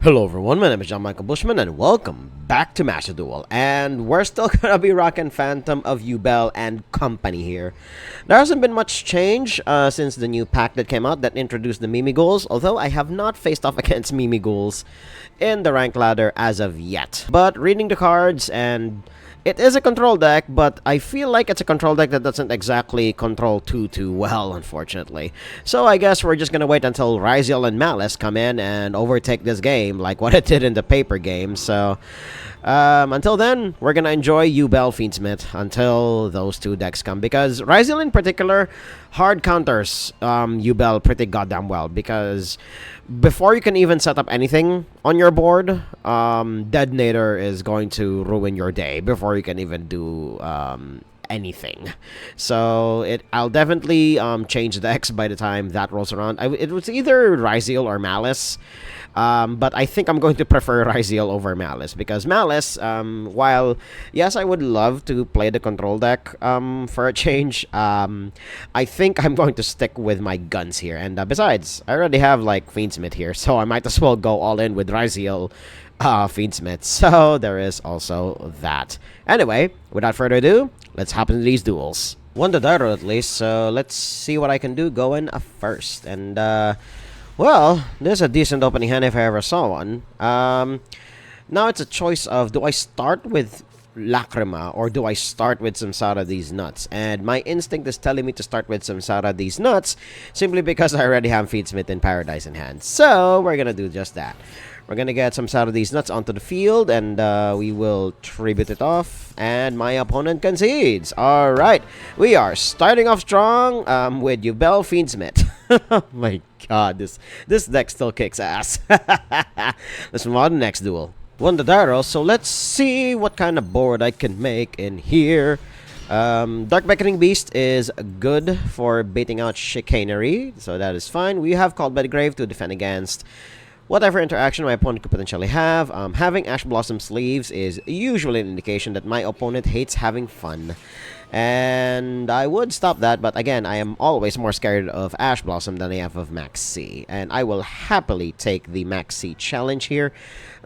Hello everyone, my name is John Michael Bushman and welcome back to Master Duel. And we're still gonna be rocking Phantom of Yubel and company here. There hasn't been much change since the new pack that came out that introduced the Mimi Ghouls, although I have not faced off against Mimi Ghouls in the rank ladder as of yet. But reading the cards, and it is a control deck, but I feel like it's a control deck that doesn't exactly control too well, unfortunately. So I guess we're just gonna wait until Ryziel and Malice come in and overtake this game like what it did in the paper game. So until then, we're gonna enjoy Yubel Fiendsmith until those two decks come, because Ryziel in particular hard counters Yubel pretty goddamn well, because before you can even set up anything on your board, Detonator is going to ruin your day before you can even do anything. So I'll definitely change decks by the time that rolls around. It was either Ryziel or Malice. But I think I'm going to prefer Ryziel over Malice, because Malice, while yes, I would love to play the control deck for a change, I think I'm going to stick with my guns here. And besides, I already have like Fiendsmith here, so I might as well go all in with Ryziel Fiendsmith. So there is also that. Anyway, without further ado, let's hop into these duels. One to Dairo at least, so let's see what I can do going first. And well, this is a decent opening hand if I ever saw one. Now it's a choice of, do I start with Lacrima or do I start with Samsara These Nuts? And my instinct is telling me to start with Samsara These Nuts, simply because I already have Fiendsmith in Paradise in hand. So we're gonna do just that. We're gonna get Samsara These Nuts onto the field, and we will tribute it off, and my opponent concedes. Alright, we are starting off strong with Yubel Fiendsmith. Oh my god, this deck still kicks ass. Let's move on to the next duel. One to Dairo, so let's see what kind of board I can make in here. Dark Beckoning Beast is good for baiting out chicanery, so that is fine. We have Called by the Grave to defend against whatever interaction my opponent could potentially have. Having Ash Blossom Sleeves is usually an indication that my opponent hates having fun. And I would stop that, but again, I am always more scared of Ash Blossom than I am of Max C. And I will happily take the Max C challenge here,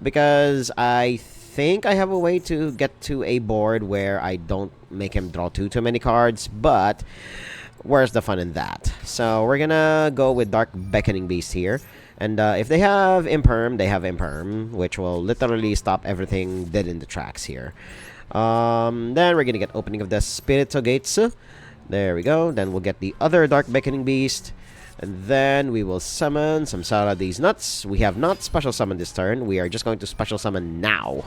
because I think I have a way to get to a board where I don't make him draw too many cards, but where's the fun in that? So we're gonna go with Dark Beckoning Beast here. And if they have Imperm, they have Imperm, which will literally stop everything dead in the tracks here. Then we're gonna get Opening of the Spiritual Gates. There we go. Then we'll get the other Dark Beckoning Beast. And then we will summon Samsara These Nuts. We have not special summoned this turn. We are just going to special summon now.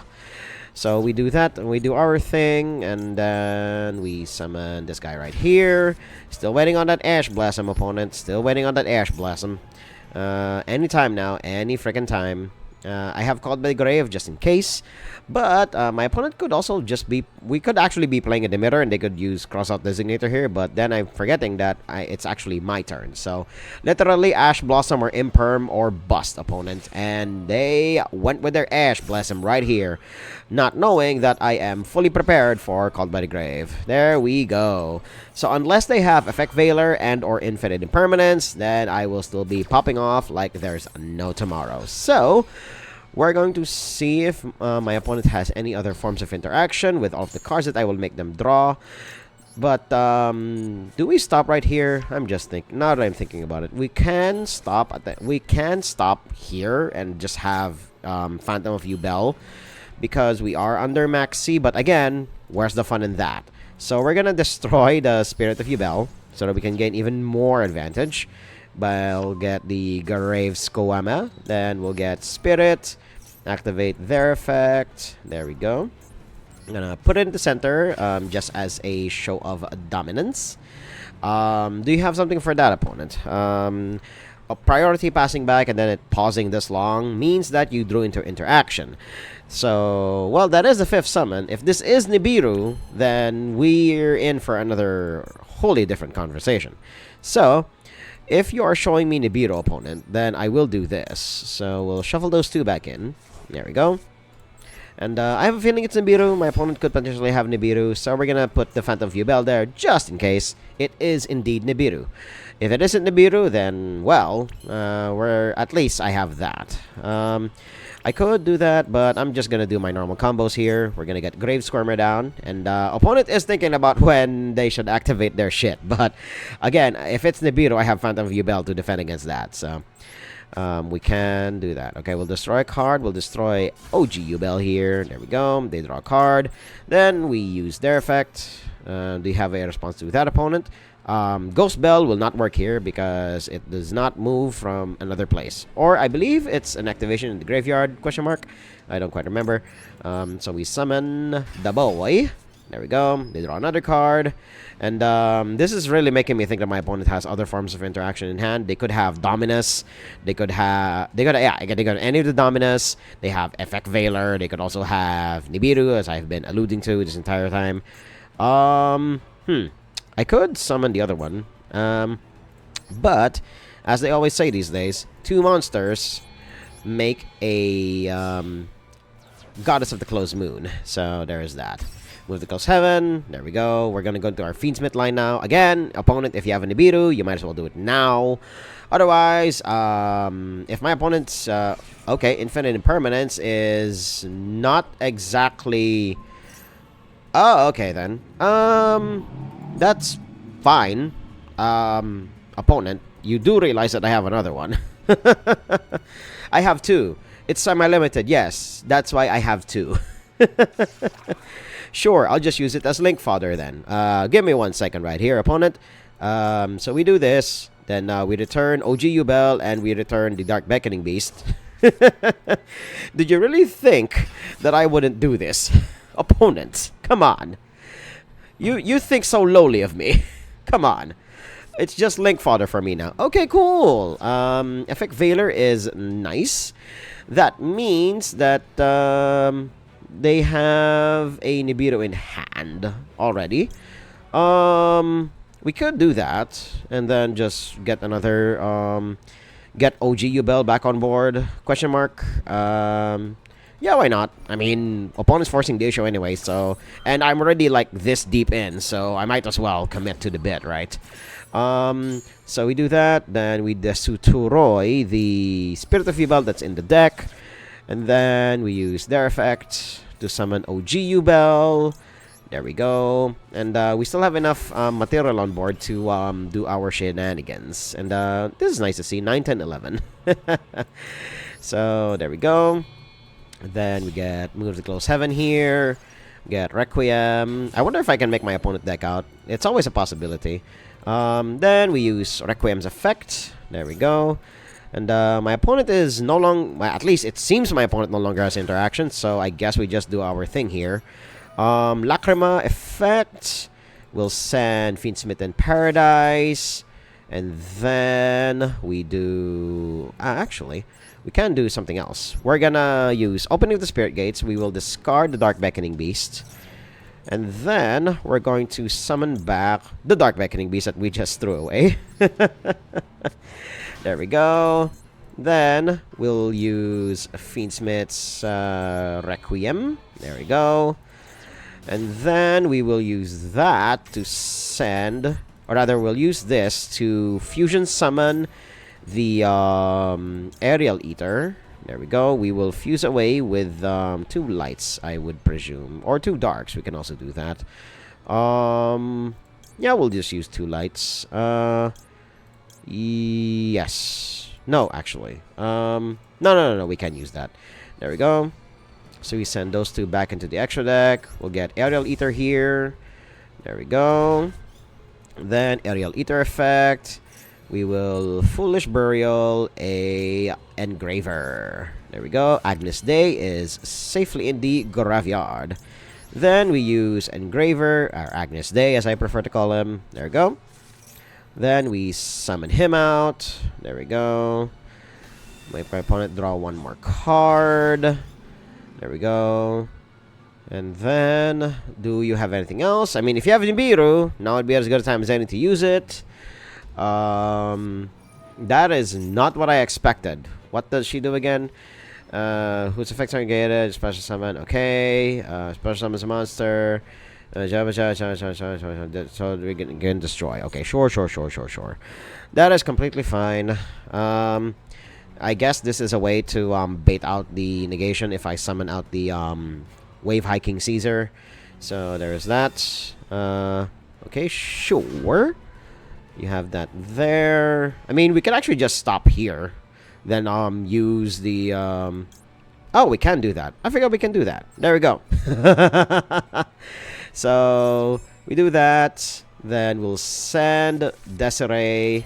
So we do that, and we do our thing, and then we summon this guy right here. Still waiting on that Ash Blossom, opponent. Still waiting on that Ash Blossom. Anytime now, any freaking time. I have Called by the Grave just in case, but my opponent could also just be, we could actually be playing a Demeter and they could use Crossout Designator here, but then I'm forgetting that it's actually my turn. So literally Ash Blossom or Imperm or bust, opponent, and they went with their Ash Blossom right here, not knowing that I am fully prepared for Called by the Grave. There we go. So unless they have Effect Veiler and or Infinite Impermanence, then I will still be popping off like there's no tomorrow. So we're going to see if my opponent has any other forms of interaction with all of the cards that I will make them draw. But do we stop right here? I'm just thinking. Now that I'm thinking about it, we can stop at that. We can stop here and just have Phantom of Yubel, because we are under Max C. But again, where's the fun in that? So we're gonna destroy the Spirit of Yubel so that we can gain even more advantage. We'll get the Grave Skoama, then we'll get Spirit, activate their effect. There we go. I'm gonna put it in the center just as a show of dominance. Do you have something for that, opponent? A priority passing back and then it pausing this long means that you drew into interaction. So, well, that is the 5th summon. If this is Nibiru, then we're in for another wholly different conversation. So if you are showing me Nibiru, opponent, then I will do this. So we'll shuffle those two back in. There we go. And I have a feeling it's Nibiru. My opponent could potentially have Nibiru. So we're going to put the Phantom of Yubel there just in case it is indeed Nibiru. If it isn't Nibiru, then, well, at least I have that. I could do that, but I'm just gonna do my normal combos here. We're gonna get Grave Squirmer down, and opponent is thinking about when they should activate their shit. But again, if it's Nibiru, I have Phantom of Yubel to defend against that, so we can do that. Okay, we'll destroy a card. We'll destroy YuGiOh here. There we go. They draw a card. Then we use their effect. They have a response to that opponent. Ghost Bell will not work here because it does not move from another place. Or I believe it's an activation in the graveyard, question mark. I don't quite remember. So we summon the boy. There we go. They draw another card. And this is really making me think that my opponent has other forms of interaction in hand. They could have Dominus. They could have any of the Dominus. They have Effect Veiler. They could also have Nibiru, as I've been alluding to this entire time. I could summon the other one. But, as they always say these days, two monsters make a Goddess of the Closed Moon. So, there is that. Move the Close Heaven. There we go. We're going to go into our Fiendsmith line now. Again, opponent, if you have a Nibiru, you might as well do it now. Otherwise, if my opponent's... okay, Infinite Impermanence is not exactly... Oh, okay then. That's fine. Opponent, you do realize that I have another one. I have two. It's semi-limited, yes. That's why I have two. Sure, I'll just use it as Link Fodder then. Give me 1 second right here, opponent. So we do this. Then we return Yubel and we return the Dark Beckoning Beast. Did you really think that I wouldn't do this? Opponent, come on. You think so lowly of me. Come on. It's just Link Fodder for me now. Okay, cool. Effect Veiler is nice. That means that they have a Nibiru in hand already. We could do that and then just get another get Yubel back on board. Question mark. Yeah, why not? I mean, opponent's forcing the issue anyway, so... And I'm already, like, this deep in, so I might as well commit to the bit, right? So we do that, then we desuturoi the Spirit of Yubel that's in the deck, and then we use their effect to summon Yubel. There we go. And we still have enough material on board to do our shenanigans. And this is nice to see, 9, 10, 11. So, there we go. Then we get Move the Close Heaven here. Get Requiem. I wonder if I can make my opponent deck out. It's always a possibility. Then we use Requiem's effect. There we go. And my opponent is no longer... Well, at least it seems my opponent no longer has interaction. So I guess we just do our thing here. Lacrima effect. We'll send Fiendsmith in Paradise. And then we do... actually... We can do something else. We're gonna use Opening of the Spirit Gates. We will discard the Dark Beckoning Beast. And then we're going to summon back the Dark Beckoning Beast that we just threw away. There we go. Then we'll use Fiendsmith's Requiem. There we go. And then we will use that to send... Or rather, we'll use this to fusion summon the Aerial Eater. There we go. We will fuse away with 2 lights, I would presume. Or 2 darks. We can also do that. Yeah, we'll just use 2 lights. Yes. No, actually. No. We can use that. There we go. So we send those 2 back into the extra deck. We'll get Aerial Eater here. There we go. Then Aerial Eater effect. We will Foolish Burial a Engraver. There we go. Agnus Dei is safely in the graveyard. Then we use Engraver, or Agnus Dei as I prefer to call him. There we go. Then we summon him out. There we go. Make my opponent draw 1 more card. There we go. And then, do you have anything else? I mean, if you have Nibiru, now would be as good a time as any to use it. That is not what I expected. What does she do again? Whose effects are negated? Special summon. Okay. Special summons a monster. So we can destroy. Okay, sure. That is completely fine. I guess this is a way to bait out the negation if I summon out the Wave Hiking Caesar. So there's that. Okay, sure. You have that there. I mean, we can actually just stop here. Then use the... Oh, we can do that. I forgot we can do that. There we go. So we do that. Then we'll send Desiree.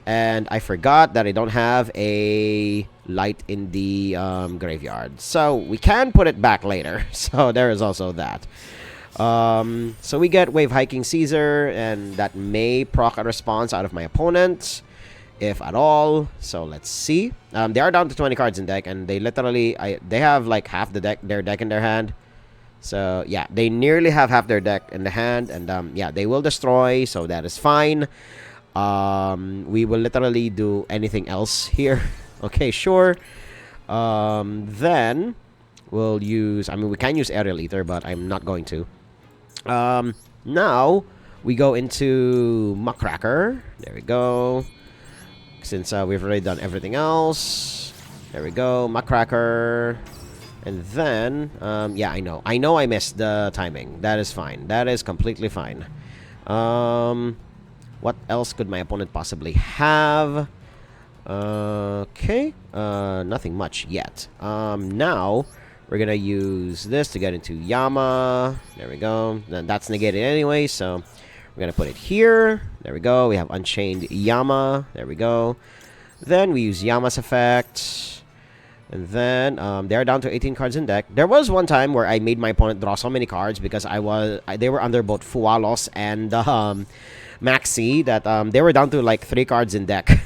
And I forgot that I don't have a light in the graveyard. So we can put it back later. So there is also that. So we get Wave Hiking Caesar, and that may proc a response out of my opponent, if at all. So let's see. They are down to 20 cards in deck, and they literally, they have like half their deck in their hand. So yeah, they nearly have half their deck in the hand, and yeah, they will destroy, so that is fine. We will literally do anything else here. Okay, sure. Then we'll use, I mean, we can use Aerial Ether, but I'm not going to. Now we go into Muckracker. There we go. Since we've already done everything else. There we go, Muckracker. And then, yeah, I know I missed the timing. That is fine. That is completely fine. What else could my opponent possibly have? Okay. Nothing much yet. Now, we're gonna use this to get into Yama. There we go. Then that's negated anyway, so we're gonna put it here. There we go. We have Unchained Yama. There we go. Then we use Yama's effect. And then they're down to 18 cards in deck. There was one time where I made my opponent draw so many cards because they were under both Fualos and Maxi that they were down to like 3 cards in deck.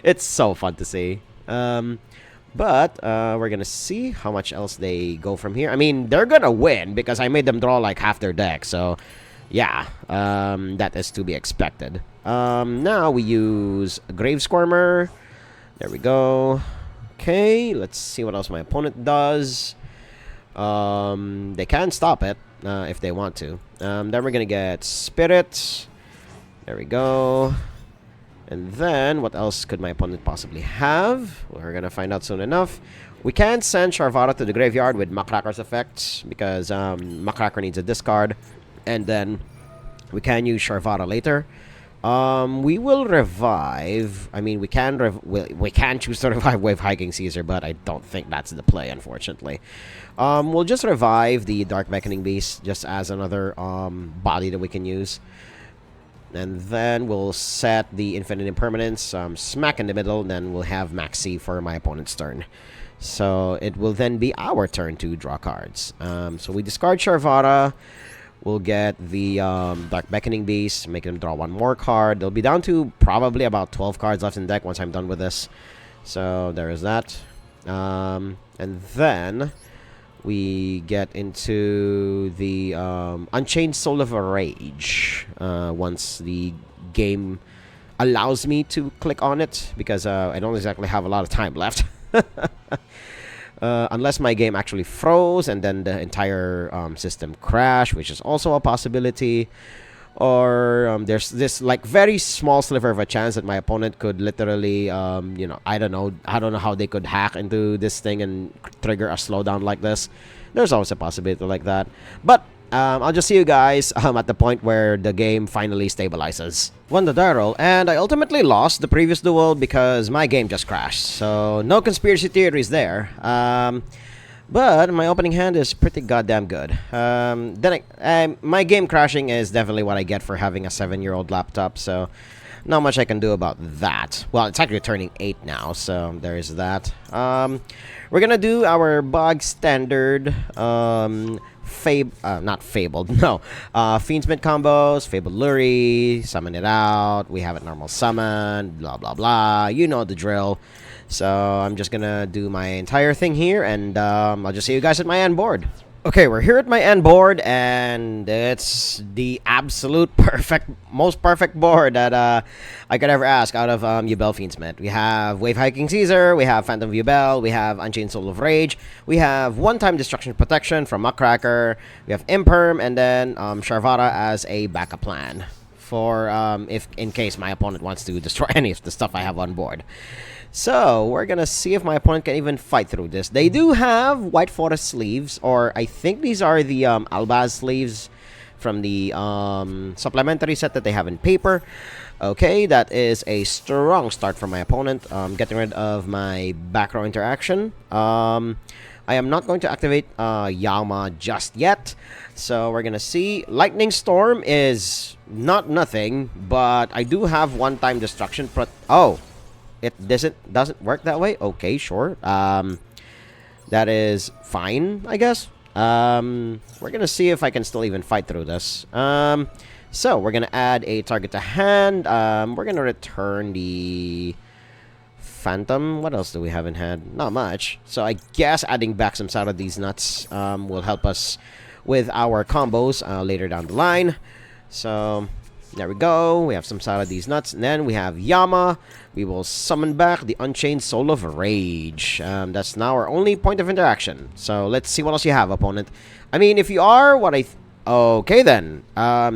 It's so fun to see. But we're gonna see how much else they go from here. I mean, they're gonna win because I made them draw like half their deck. So yeah, that is to be expected. Now we use Grave Squirmer. There we go. Okay, let's see what else my opponent does. They can stop it if they want to. Then we're gonna get Spirit. There we go. And then, what else could my opponent possibly have? We're gonna find out soon enough. We can send Sharvara to the graveyard with Muckracker's effect because Muckracker needs a discard. And then we can use Sharvara later. We will revive. I mean, we can choose to revive Wave Hiking Caesar, but I don't think that's the play, unfortunately. We'll just revive the Dark Beckoning Beast just as another body that we can use. And then we'll set the Infinite Impermanence smack in the middle, and then we'll have Maxi for my opponent's turn. So it will then be our turn to draw cards. So we discard Sharvara. We'll get the Dark Beckoning Beast, make them draw one more card. They'll be down to probably about 12 cards left in deck once I'm done with this. So there is that. And then we get into the Unchained Soul of Rage once the game allows me to click on it, because I don't exactly have a lot of time left. Unless my game actually froze and then the entire system crashed, which is also a possibility. Or there's this like very small sliver of a chance that my opponent could literally, you know, I don't know how they could hack into this thing and trigger a slowdown like this. There's always a possibility like that. But I'll just see you guys at the point where the game finally stabilizes. Won the Duel, and I ultimately lost the previous duel because my game just crashed. So no conspiracy theories there. But my opening hand is pretty goddamn good. My game crashing is definitely what I get for having a 7-year-old laptop, so not much I can do about that. Well, it's actually turning 8 now, so there is that. We're gonna do our bog standard not Fabled, no. Fiendsmith combos, Fabled Luri, summon it out, we have it normal summon, blah blah blah, you know the drill. So I'm just gonna do my entire thing here, and I'll just see you guys at my end board. Okay, we're here at my end board, and it's the absolute most perfect board that I could ever ask out of Yubel Fiendsmith. We have Wave Hiking Caesar, we have Phantom Yubel, we have Unchained Soul of Rage, we have one-time Destruction Protection from Muckracker, we have Imperm, and then Sharvara as a backup plan. for if in case my opponent wants to destroy any of the stuff I have on board. So we're gonna see if my opponent can even fight through this. They do have White Forest sleeves, or I think these are the Albaz sleeves from the supplementary set that they have in paper. Okay, that is a strong start for my opponent. Getting rid of my back row interaction. I am not going to activate Yama just yet. So we're gonna see. Lightning Storm is not nothing, but I do have one-time destruction. Oh, it doesn't work that way. Okay, sure. That is fine, I guess. We're gonna see if I can still even fight through this. So we're gonna add a target to hand. We're gonna return the Phantom. What else do we have in hand? Not much. So I guess adding back some out of these nuts will help us with our combos later down the line. So there we go. We have some side of these nuts, and then we have Yama. We will summon back the Unchained Soul of Rage. That's now our only point of interaction. So let's see what else you have, opponent. I mean, if you are what I okay, then.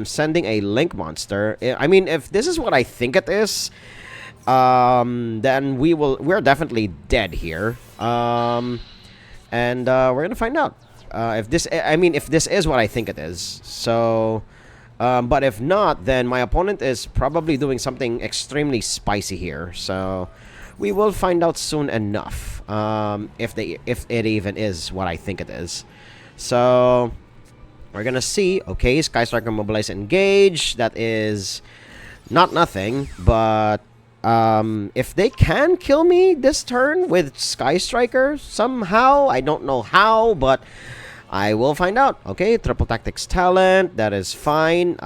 Sending a Link Monster. I mean, if this is what I think it is, then we're definitely dead here. And we're gonna find out. If this is what I think it is. So, but if not, then my opponent is probably doing something extremely spicy here. So, we will find out soon enough. If it even is what I think it is. So, we're gonna see. Okay, Sky Striker mobilize engage. That is not nothing, but if they can kill me this turn with Sky Striker somehow, I don't know how, but I will find out. Okay, Triple Tactics Talent, that is fine.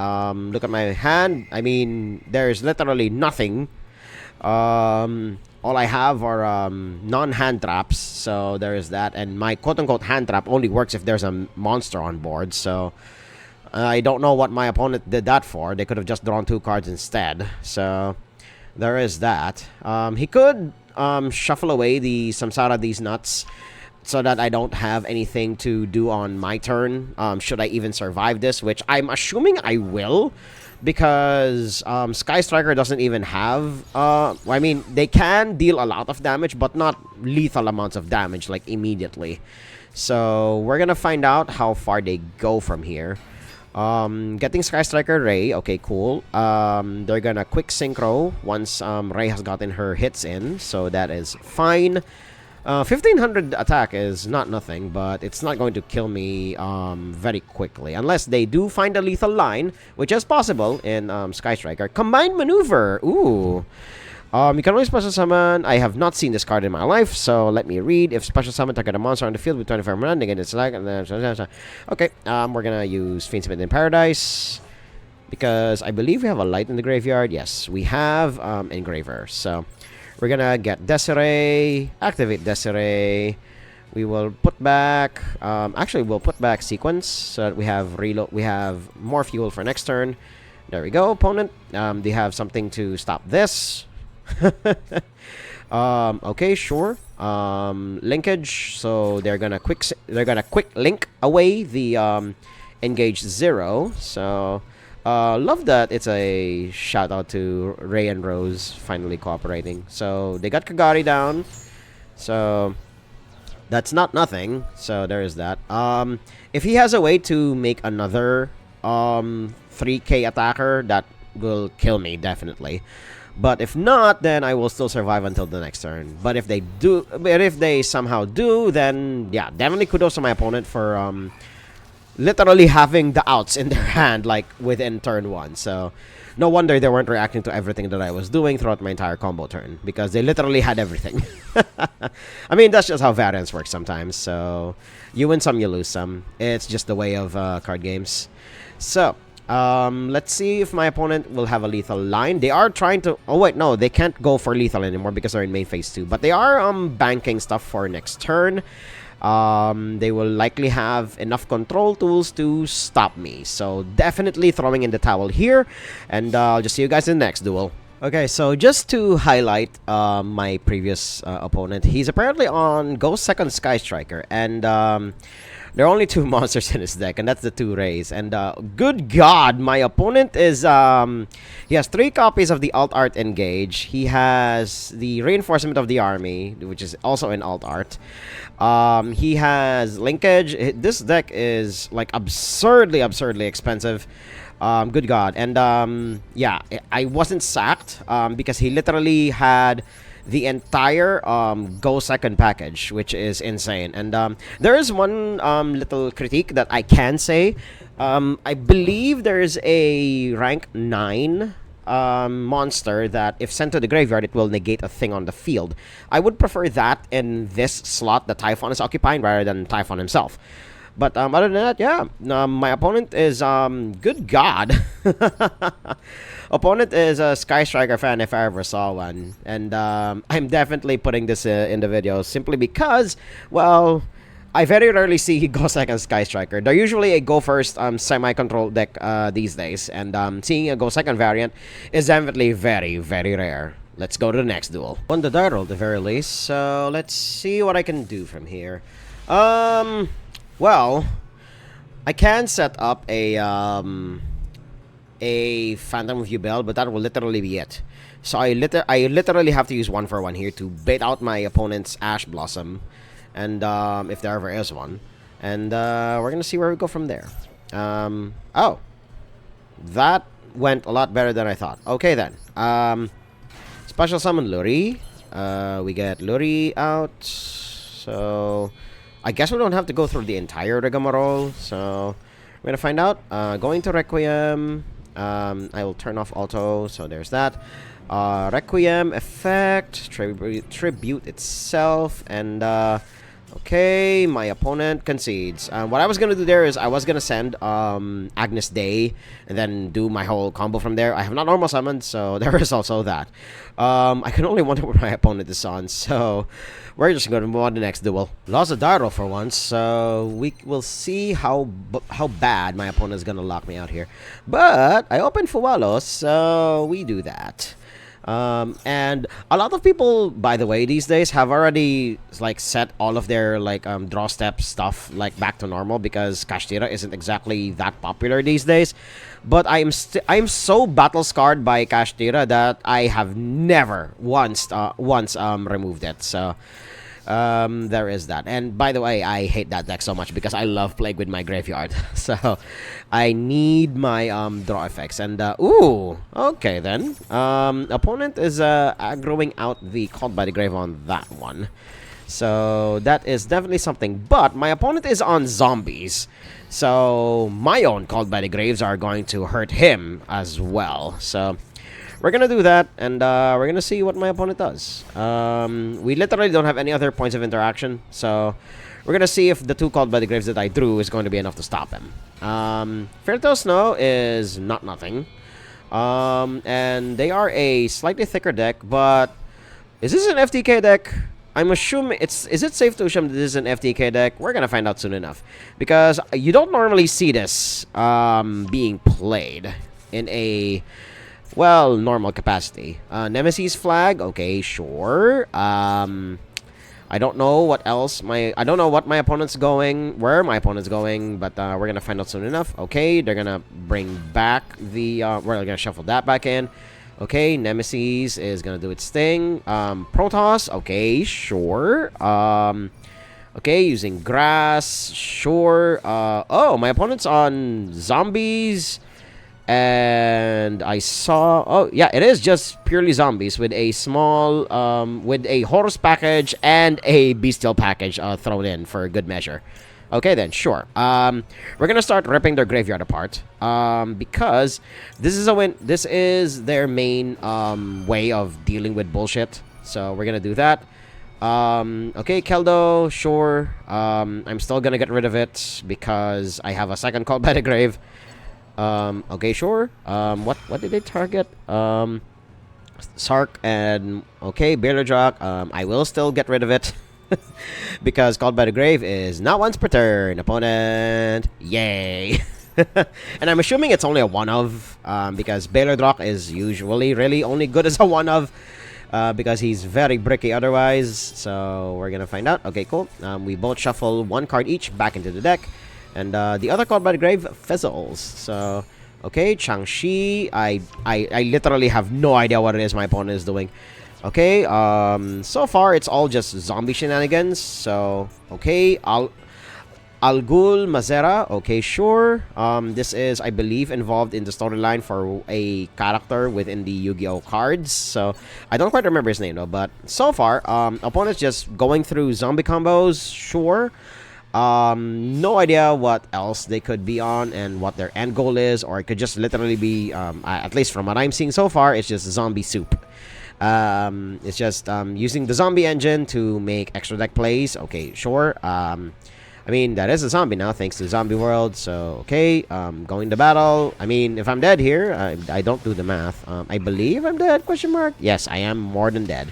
Look at my hand. I mean, there's literally nothing. All I have are non-hand traps, so there is that. And my quote-unquote hand trap only works if there's a monster on board, so I don't know what my opponent did that for. They could have just drawn 2 cards instead, so there is that. He could shuffle away the samsara these nuts so that I don't have anything to do on my turn, should I even survive this, which I'm assuming I will, because Sky Striker doesn't even have I mean, they can deal a lot of damage, but not lethal amounts of damage like immediately. So we're gonna find out how far they go from here. Getting Sky Striker Ray, okay, cool. They're gonna quick synchro once Ray has gotten her hits in, so that is fine. 1500 attack is not nothing, but it's not going to kill me very quickly. Unless they do find a lethal line, which is possible in Sky Striker. Combined Maneuver! Ooh! You can only special summon. I have not seen this card in my life, so let me read. If special summon, target a monster on the field with 25 mana, again it's like... Okay, we're gonna use Fiend Smith in Paradise, because I believe we have a light in the graveyard. Yes, we have Engraver, so... We're gonna get Desiree, activate Desiree. We will put back, actually we'll put back Sequence so that we have reload. We have more fuel for next turn. There we go, opponent. They have something to stop this. Okay, sure. Linkage. So they're gonna quick link away the engage 0. So. Love that it's a shout out to Ray and Rose finally cooperating. So they got Kagari down. So that's not nothing. So there is that. If he has a way to make another 3k attacker, that will kill me definitely. But if not, then I will still survive until the next turn. But if they somehow do, then yeah, definitely kudos to my opponent for literally having the outs in their hand like within turn 1. So no wonder they weren't reacting to everything that I was doing throughout my entire combo turn, because they literally had everything. I mean, that's just how variance works sometimes. So you win some, you lose some. It's just the way of card games. So let's see if my opponent will have a lethal line. They are trying to... Oh wait, no, they can't go for lethal anymore because they're in main phase 2. But they are banking stuff for next turn. They will likely have enough control tools to stop me. So definitely throwing in the towel here. And I'll just see you guys in the next duel. Okay, so just to highlight my previous opponent, he's apparently on Ghost Second Sky Striker, and there are only two monsters in his deck, and that's the two Rays. And good God, my opponent is he has 3 copies of the Alt Art Engage. He has the Reinforcement of the Army, which is also in Alt Art. He has Linkage. This deck is like absurdly expensive. Good God. And yeah, I wasn't sacked because he literally had the entire Go Second package, which is insane. And there is one little critique that I can say. I believe there is a rank 9 monster that if sent to the graveyard, it will negate a thing on the field. I would prefer that in this slot that Typhon is occupying rather than Typhon himself. But other than that, yeah, my opponent is good God. Opponent is a Sky Striker fan if I ever saw one, and I'm definitely putting this in the video simply because, well, I very rarely see Go Second Sky Striker. They're usually a Go First semi-control deck these days, and seeing a Go Second variant is definitely very rare. Let's go to the next duel. On the die roll at the very least, so let's see what I can do from here. Well, I can set up a Phantom of Yubel, but that will literally be it. So I literally have to use 1-for-1 here to bait out my opponent's Ash Blossom, and if there ever is one, and we're gonna see where we go from there. Oh, that went a lot better than I thought. Okay then. Special summon Luri. We get Luri out. So I guess we don't have to go through the entire rigmarole. So we're gonna find out. Going to Requiem. I will turn off auto. So there's that. Requiem effect. Tribute itself. And okay, my opponent concedes. What I was gonna do there is I was gonna send Agnus Dei and then do my whole combo from there. I have not normal summoned, so there is also that. I can only wonder what my opponent is on, so we're just gonna move on to the next duel. Lost a die roll for once, so we will see how bad my opponent is gonna lock me out here. But I opened Fuwalos, so we do that. And a lot of people, by the way, these days have already like set all of their like draw step stuff like back to normal because Kashtira isn't exactly that popular these days. But I'm so battle scarred by Kashtira that I have never once removed it. So there is that. And by the way, I hate that deck so much because I love playing with my graveyard. So I need my draw effects. And ooh, okay then. Opponent is aggroing out the Called by the Grave on that one. So that is definitely something. But my opponent is on zombies. So my own Called by the Graves are going to hurt him as well. So we're gonna do that, and we're gonna see what my opponent does. We literally don't have any other points of interaction, so we're gonna see if the 2 Called by the Graves that I drew is going to be enough to stop him. Fairytale Snow is not nothing. And they are a slightly thicker deck, but is this an FTK deck? I'm assuming is it safe to assume that this is an FTK deck? We're gonna find out soon enough, because you don't normally see this being played in a, well, normal capacity. Nemesis flag, okay, sure. I don't know what else I don't know what my opponent's going, where my opponent's going, but we're gonna find out soon enough. Okay, they're gonna bring back the we're gonna shuffle that back in. Okay, Nemesis is gonna do its thing. Protoss, okay, sure. Okay, using grass, sure. Oh, my opponent's on zombies. And I saw, oh yeah, it is just purely zombies with a small with a horse package and a bestial package thrown in for good measure. Okay then, sure. We're gonna start ripping their graveyard apart because this is their main way of dealing with bullshit. So we're gonna do that. Okay, Keldo, sure. I'm still gonna get rid of it because I have a second Called by the Grave. Okay, sure. What did they target? Sark and, okay, Bailerdrock. I will still get rid of it because Called by the Grave is not once per turn. Opponent, yay. And I'm assuming it's only a one of, because Baylor Drock is usually really only good as a one of, because he's very bricky otherwise. So we're gonna find out. Okay, cool. We both shuffle one card each back into the deck, and the other card by the grave fizzles. So okay, Chang'Shi. I literally have no idea what it is my opponent is doing. Okay, so far it's all just zombie shenanigans. So okay, Al Ghul Mazera, okay, sure. This is, I believe, involved in the storyline for a character within the Yu-Gi-Oh cards. So I don't quite remember his name though. But so far, opponents just going through zombie combos, sure. No idea what else they could be on and what their end goal is, or it could just literally be, at least from what I'm seeing so far, it's just zombie soup. It's just using the zombie engine to make extra deck plays. Okay, sure. I mean, that is a zombie now, thanks to Zombie World. So, okay, going to battle. I mean, if I'm dead here, I don't do the math. I believe I'm dead, question mark? Yes, I am more than dead.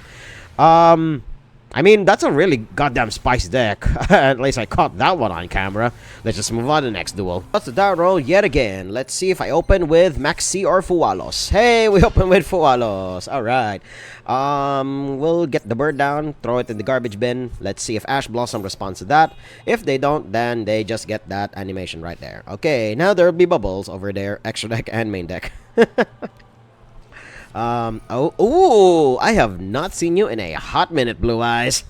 I mean, that's a really goddamn spicy deck. At least I caught that one on camera. Let's just move on to the next duel. What's the die roll yet again? Let's see if I open with Maxi or Fualos. Hey, we open with Fualos. Alright. We'll get the bird down, throw it in the garbage bin. Let's see if Ash Blossom responds to that. If they don't, then they just get that animation right there. Okay, now there'll be bubbles over there. Extra deck and main deck. I have not seen you in a hot minute, Blue Eyes.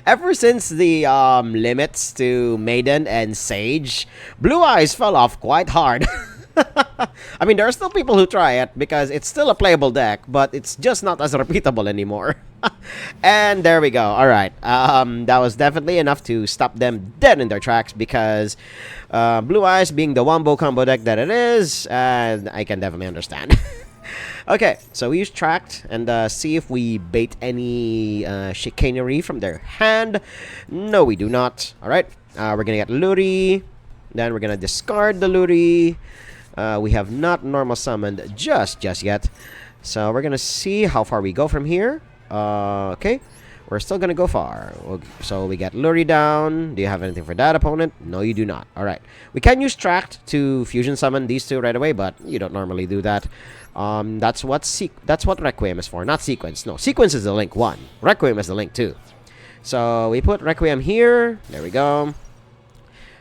Ever since the limits to Maiden and Sage, Blue Eyes fell off quite hard. I mean, there are still people who try it because it's still a playable deck, but it's just not as repeatable anymore. And there we go. Alright, that was definitely enough to stop them dead in their tracks because Blue Eyes being the wombo combo deck that it is, I can definitely understand. Okay, so we use Tract and see if we bait any chicanery from their hand. No, we do not. Alright, we're gonna get Luri. Then we're gonna discard the Luri. We have not normal summoned just yet. So we're gonna see how far we go from here. Okay, we're still gonna go far. So we get Luri down. Do you have anything for that, opponent? No, you do not. Alright, we can use Tract to fusion summon these two right away, but you don't normally do that. That's what Requiem is for, not Sequence. No, Sequence is the link 1. Requiem is the link 2. So we put Requiem here. There we go.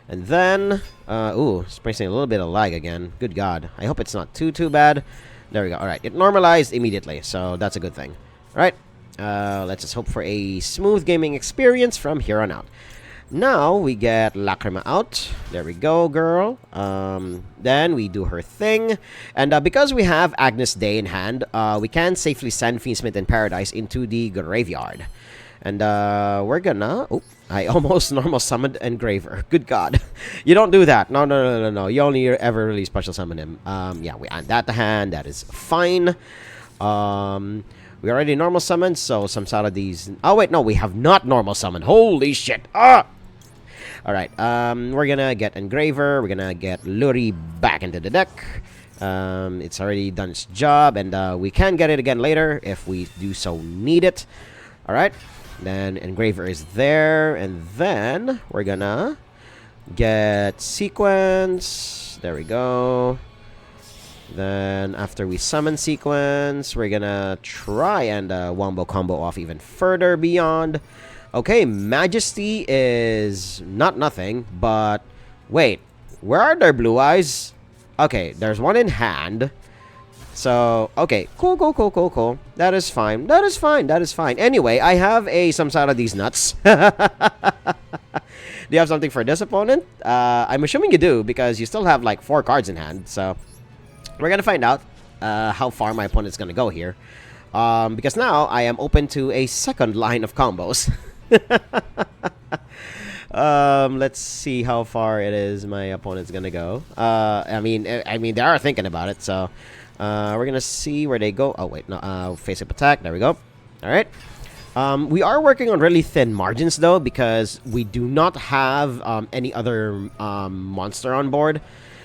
And then, experiencing a little bit of lag again. Good God. I hope it's not too bad. There we go. Alright, it normalized immediately, so that's a good thing. Alright, let's just hope for a smooth gaming experience from here on out. Now we get Lacrima out. There we go, girl. Then we do her thing. And because we have Agnus Dei in hand, we can safely send Fiendsmith in Paradise into the graveyard. And we're gonna... Oh, I almost normal summoned Engraver. Good God. You don't do that. No. You only ever really special summon him. Yeah, we add that to hand. That is fine. We already normal summoned, so some sort of these... Oh, wait, no, we have not normal summoned. Holy shit. Ah! Alright, we're gonna get Engraver. We're gonna get Luri back into the deck. It's already done its job, and we can get it again later if we do so need it. Alright, then Engraver is there, and then we're gonna get Sequence. There we go. Then after we summon Sequence, we're gonna try and wombo combo off even further beyond. Okay, Majesty is not nothing, but wait, where are their Blue Eyes? Okay, there's one in hand. So, okay, cool. That is fine. Anyway, I have some sort of these nuts. Do you have something for this opponent? I'm assuming you do, because you still have like 4 cards in hand. So, we're gonna find out how far my opponent's gonna go here. Because now I am open to a second line of combos. Let's see how far it is my opponent's gonna go. I mean, they are thinking about it, so we're gonna see where they go. Oh wait, no, face-up attack. There we go. All right. We are working on really thin margins though, because we do not have any other monster on board.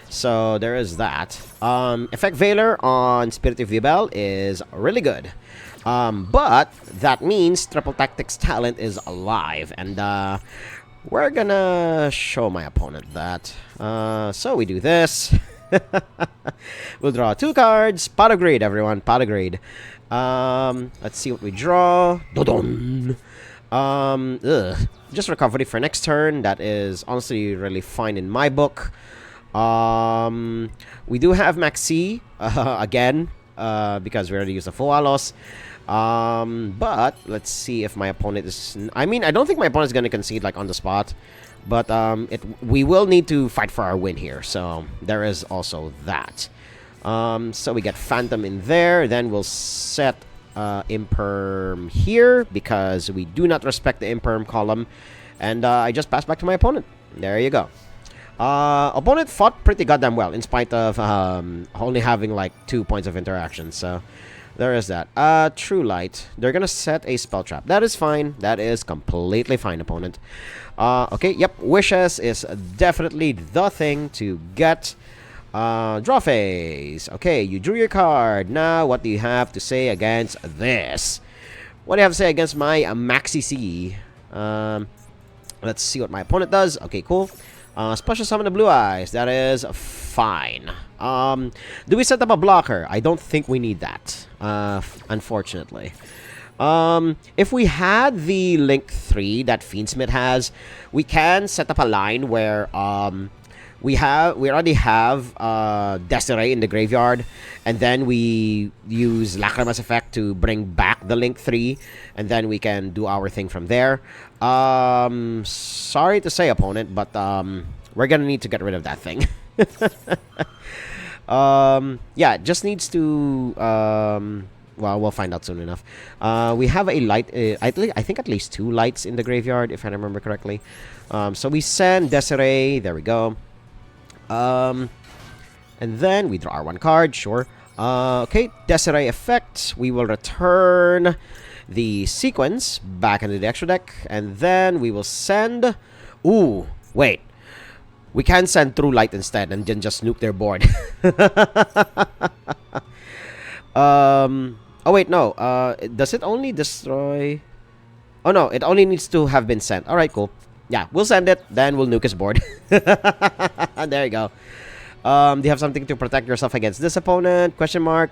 So there is that. Effect Veiler on Spirit of Yubel is really good. But that means Triple Tactics talent is alive, and we're gonna show my opponent that. So we do this. We'll draw 2 cards. Pot of Greed, everyone. Pot of Greed. Let's see what we draw. Dodon. Just recovery for next turn. That is honestly really fine in my book. We do have Maxi again, because we already used the full Alos. But let's see if my opponent is... I mean, I don't think my opponent is going to concede like on the spot. But we will need to fight for our win here. So there is also that. So we get Phantom in there. Then we'll set Imperm here because we do not respect the Imperm column. And I just pass back to my opponent. There you go. Opponent fought pretty goddamn well in spite of only having like 2 points of interaction. So there is that. True Light. They're gonna set a spell trap. That is fine. That is completely fine, opponent. Okay, yep. Wishes is definitely the thing to get. Draw phase. Okay, you drew your card. Now, what do you have to say against this? What do you have to say against my Maxi C? Let's see what my opponent does. Okay, cool. Special summon the Blue Eyes. That is fine. Do we set up a blocker? I don't think we need that, unfortunately. If we had the Link 3 that Fiendsmith has, we can set up a line where we already have Desiree in the graveyard, and then we use Lacrima's effect to bring back the Link 3, and then we can do our thing from there. Sorry to say, opponent, but we're gonna need to get rid of that thing. Yeah, it just needs to well, we'll find out soon enough. We have a light, I think at least 2 lights in the graveyard, if I remember correctly. So we send Desiree. There we go. And then we draw our 1 card, sure. Okay, Desiree effect. We will return the sequence back into the extra deck, and then we will send... Ooh, wait. We can send True Light instead, and then just nuke their board. Oh, wait, no. Does it only destroy... Oh, no, it only needs to have been sent. Alright, cool. Yeah, we'll send it, then we'll nuke his board. There you go. Do you have something to protect yourself against this opponent? Question mark.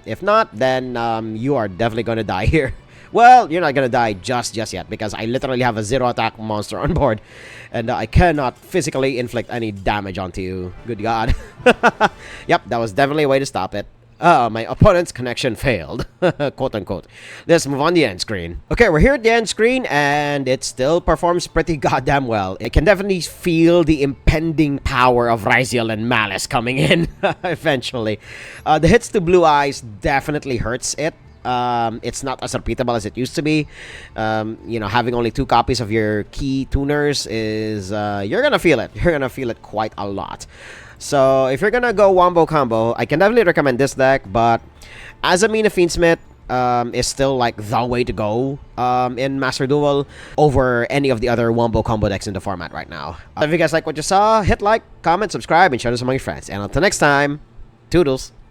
If not, then you are definitely gonna die here. Well, you're not gonna die just yet, because I literally have a 0 attack monster on board, and I cannot physically inflict any damage onto you. Good God. Yep, that was definitely a way to stop it. My opponent's connection failed, quote unquote. Let's move on to the end screen. Okay, we're here at the end screen, and it still performs pretty goddamn well. I can definitely feel the impending power of Ryziel and Malice coming in eventually. The hits to Blue Eyes definitely hurts it. It's not as repeatable as it used to be. You know, having only 2 copies of your key tuners is, you're gonna feel it. You're gonna feel it quite a lot. So, if you're gonna go wombo combo, I can definitely recommend this deck, but as a Mina Fiendsmith is still like the way to go in Master Duel over any of the other wombo combo decks in the format right now. If you guys like what you saw, hit like, comment, subscribe, and share this among your friends. And until next time, toodles!